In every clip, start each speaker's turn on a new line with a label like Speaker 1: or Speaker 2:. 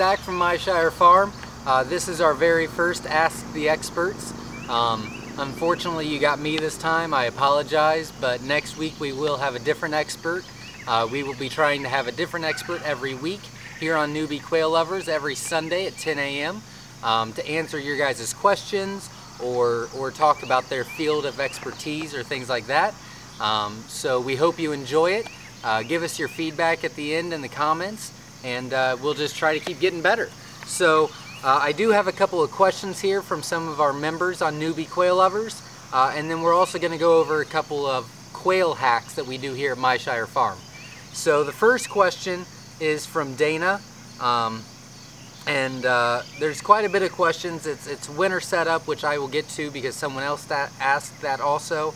Speaker 1: back from Myshire Farm. This is our very first Ask the Experts. Unfortunately, you got me this time. I apologize, but next week we will have a different expert. We will be trying to have a different expert every week here on Newbie Quail Lovers every Sunday at 10 a.m. To answer your guys' questions or talk about their field of expertise or things like that. So we hope you enjoy it. Give us your feedback at the end in the comments, and we'll just try to keep getting better. So I do have a couple of questions here from some of our members on Newbie Quail Lovers, and then we're also going to go over a couple of quail hacks that we do here at Myshire Farm. So the first question is from Dana, and there's quite a bit of questions. It's winter setup, which I will get to because someone else asked that also.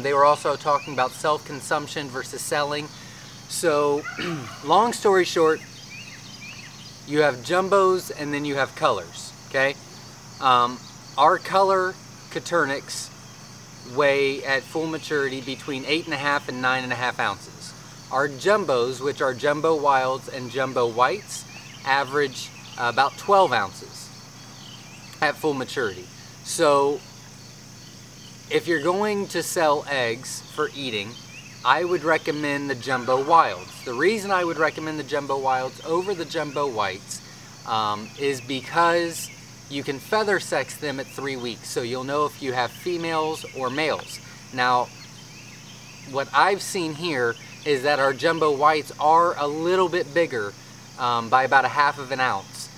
Speaker 1: They were also talking about self-consumption versus selling. So long story short, you have jumbos and then you have colors, okay? Our color Coturnix weigh at full maturity between 8.5 and 9.5 ounces. Our jumbos, which are jumbo wilds and jumbo whites, average about 12 ounces at full maturity. So if you're going to sell eggs for eating, I would recommend the jumbo wilds. The reason I would recommend the jumbo wilds over the jumbo whites is because you can feather sex them at 3 weeks, so you'll know if you have females or males. Now, what I've seen here is that our jumbo whites are a little bit bigger by about 1/2 ounce.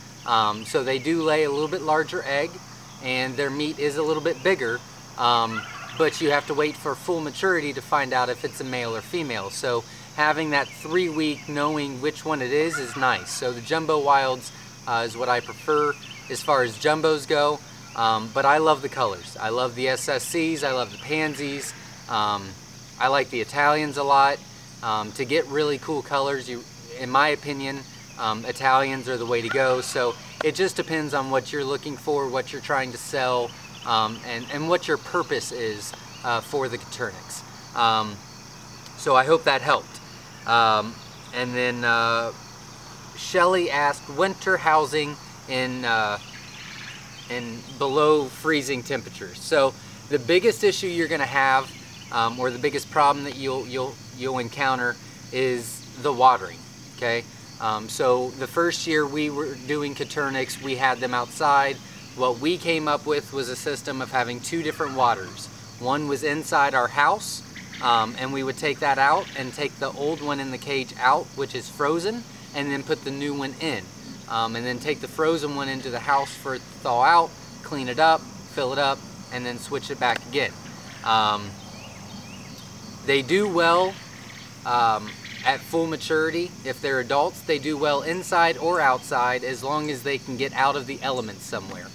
Speaker 1: So they do lay a little bit larger egg, and their meat is a little bit bigger. But you have to wait for full maturity to find out if it's a male or female. So having that 3 week knowing which one it is nice. So the jumbo wilds is what I prefer as far as jumbos go. But I love the colors. I love the SSCs, I love the pansies. I like the Italians a lot. To get really cool colors, in my opinion, Italians are the way to go. So it just depends on what you're looking for, what you're trying to sell, and what your purpose is for the Coturnix. So I hope that helped. And then Shelly asked, winter housing in below freezing temperatures. So the biggest issue you're going to have, or the biggest problem that you'll encounter, is the watering. Okay. So the first year we were doing Coturnix, we had them outside. What we came up with was a system of having 2 different waters. One was inside our house, and we would take that out and take the old one in the cage out, which is frozen, and then put the new one in. And then take the frozen one into the house for it to thaw out, clean it up, fill it up, and then switch it back again. They do well at full maturity. If they're adults, they do well inside or outside as long as they can get out of the elements somewhere.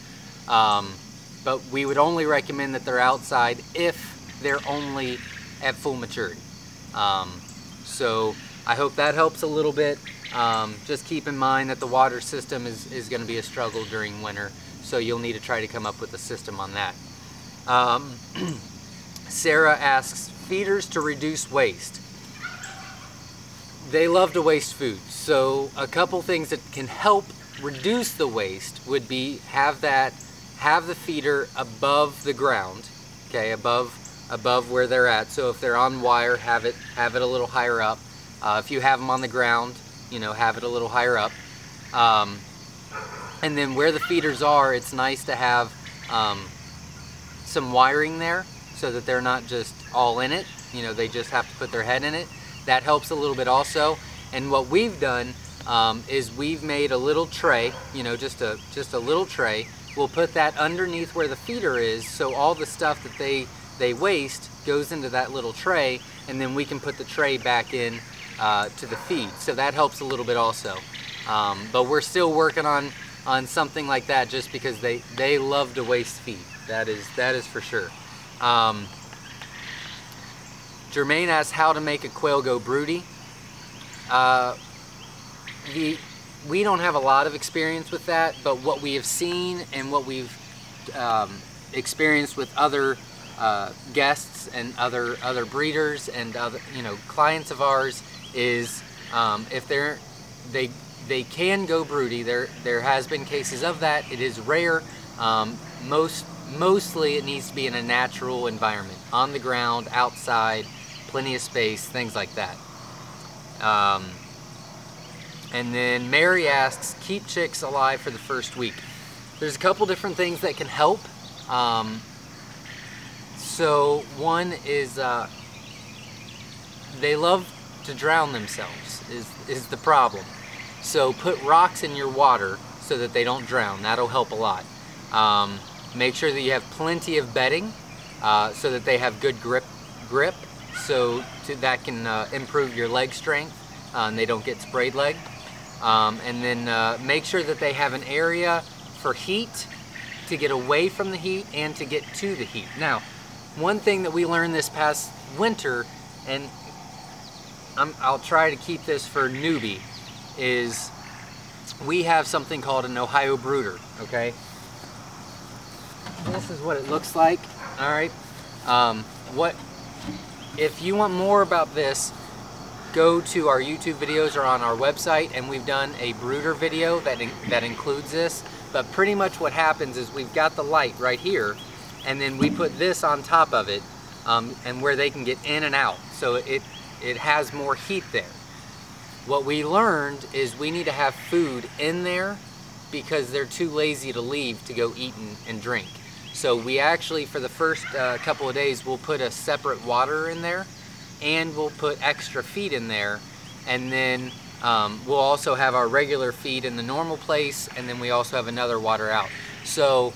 Speaker 1: But we would only recommend that they're outside if they're only at full maturity. So I hope that helps a little bit. Just keep in mind that the water system is going to be a struggle during winter, so you'll need to try to come up with a system on that. Sarah asks, feeders to reduce waste. They love to waste food, so a couple things that can help reduce the waste would be have the feeder above the ground, okay, above where they're at. So if they're on wire, have it a little higher up. If you have them on the ground, you know, have it a little higher up. And then where the feeders are, it's nice to have some wiring there so that they're not just all in it. You know, they just have to put their head in it. That helps a little bit also. And what we've done is we've made a little tray, you know, just a little tray. We'll put that underneath where the feeder is, so all the stuff that they waste goes into that little tray, and then we can put the tray back in to the feed. So that helps a little bit also. But we're still working on something like that, just because they love to waste feed. That is for sure. Jermaine asks how to make a quail go broody. We don't have a lot of experience with that, but what we have seen and what we've experienced with other guests and other breeders and other clients of ours is if they they can go broody. There has been cases of that. It is rare. Mostly it needs to be in a natural environment, on the ground, outside, plenty of space, things like that. And then Mary asks, keep chicks alive for the first week. There's a couple different things that can help. So one is they love to drown themselves is the problem. So put rocks in your water so that they don't drown. That'll help a lot. Make sure that you have plenty of bedding so that they have good grip so that can improve your leg strength and they don't get sprayed leg. And then make sure that they have an area for heat, to get away from the heat and to get to the heat. Now, one thing that we learned this past winter, and I'll try to keep this for newbie, is we have something called an Ohio brooder, okay? This is what it looks like, all right? If you want more about this, go to our YouTube videos or on our website, and we've done a brooder video that includes this. But pretty much what happens is we've got the light right here, and then we put this on top of it, and where they can get in and out. So it has more heat there. What we learned is we need to have food in there because they're too lazy to leave to go eat and drink. So we actually, for the first couple of days, we'll put a separate water in there, and we'll put extra feed in there, and then we'll also have our regular feed in the normal place, and then we also have another water out. So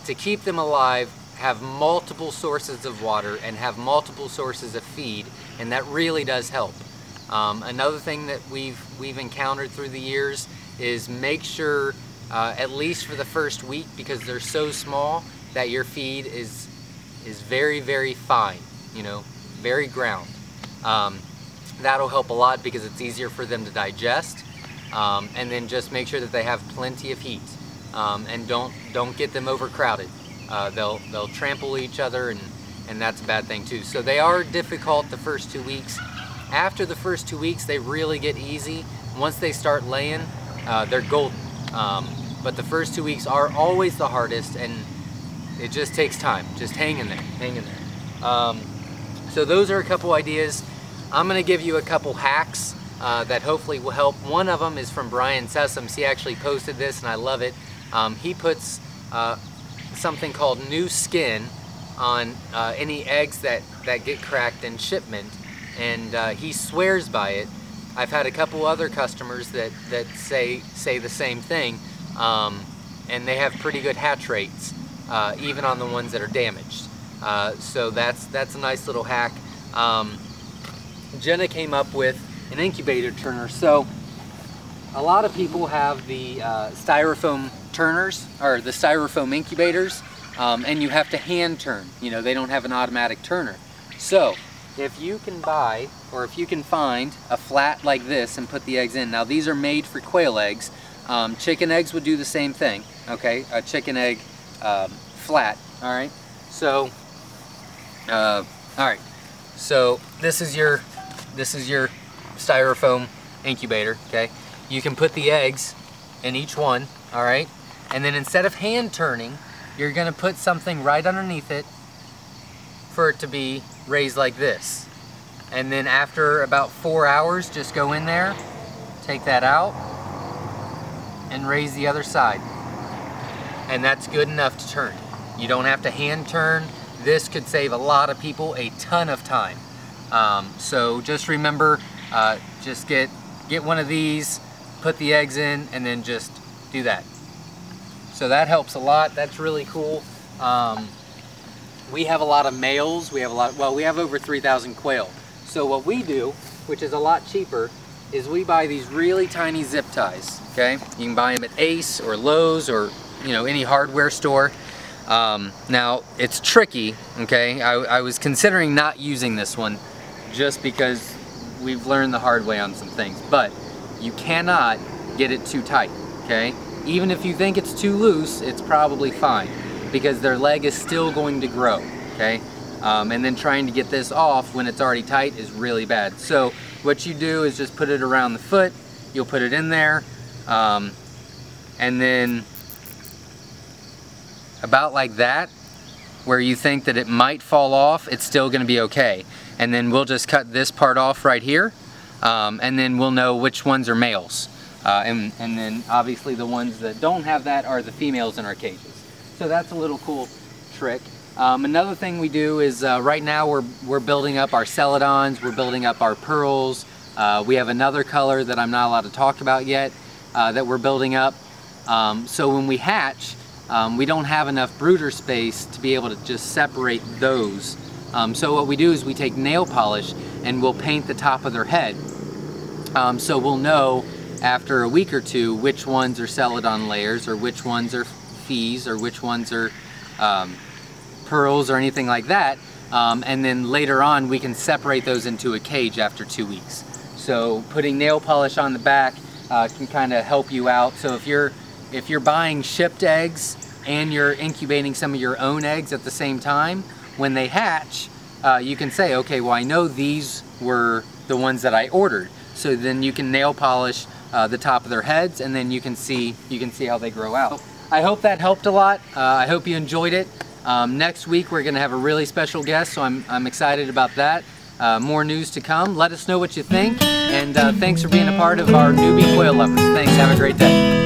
Speaker 1: to keep them alive, have multiple sources of water and have multiple sources of feed, and that really does help. Another thing that we've encountered through the years is make sure, at least for the first week, because they're so small, that your feed is very, very fine, you know, very ground. That'll help a lot because it's easier for them to digest. And then just make sure that they have plenty of heat, and don't get them overcrowded. They'll trample each other, and that's a bad thing too. So they are difficult the first 2 weeks. After the first 2 weeks, they really get easy. Once they start laying, they're golden. But the first 2 weeks are always the hardest, and it just takes time. Just hang in there, hang in there. So those are a couple ideas. I'm gonna give you a couple hacks that hopefully will help. One of them is from Brian Sessoms. He actually posted this and I love it. He puts something called new skin on any eggs that get cracked in shipment, and he swears by it. I've had a couple other customers that say the same thing, and they have pretty good hatch rates, even on the ones that are damaged. So that's a nice little hack. Jenna came up with an incubator turner. So a lot of people have the styrofoam turners, or the styrofoam incubators, and you have to hand turn. You know, they don't have an automatic turner. So if you can buy, or if you can find a flat like this and put the eggs in. Now these are made for quail eggs. Chicken eggs would do the same thing, okay? A chicken egg flat, all right? So, all right. So this is your styrofoam incubator, okay? You can put the eggs in each one, all right? And then instead of hand turning, you're gonna put something right underneath it for it to be raised like this. And then after about 4 hours, just go in there, take that out, and raise the other side. And that's good enough to turn. You don't have to hand turn. This could save a lot of people a ton of time. So just remember, just get one of these, put the eggs in, and then just do that. So that helps a lot. That's really cool. We have a lot of males. We have over 3,000 quail. So what we do, which is a lot cheaper, is we buy these really tiny zip ties, okay? You can buy them at Ace or Lowe's or, you know, any hardware store. Now, it's tricky, okay? I was considering not using this one just because we've learned the hard way on some things, but you cannot get it too tight, okay? Even if you think it's too loose, it's probably fine because their leg is still going to grow, okay? And then trying to get this off when it's already tight is really bad. So what you do is just put it around the foot, you'll put it in there, and then about like that, where you think that it might fall off, it's still going to be okay. And then we'll just cut this part off right here, and then we'll know which ones are males. And then obviously the ones that don't have that are the females in our cages. So that's a little cool trick. Another thing we do is right now we're building up our celadons, we're building up our pearls. We have another color that I'm not allowed to talk about yet that we're building up. So when we hatch, we don't have enough brooder space to be able to just separate those. So what we do is we take nail polish and we'll paint the top of their head. So we'll know after a week or two which ones are celadon layers, or which ones are fees, or which ones are pearls or anything like that. And then later on we can separate those into a cage after 2 weeks. So putting nail polish on the back can kind of help you out. So if you're buying shipped eggs and you're incubating some of your own eggs at the same time, when they hatch, you can say, okay, well, I know these were the ones that I ordered. So then you can nail polish the top of their heads, and then you can see how they grow out. I hope that helped a lot. I hope you enjoyed it. Next week we're going to have a really special guest, so I'm excited about that. More news to come. Let us know what you think, and thanks for being a part of our newbie quail lovers. Thanks. Have a great day.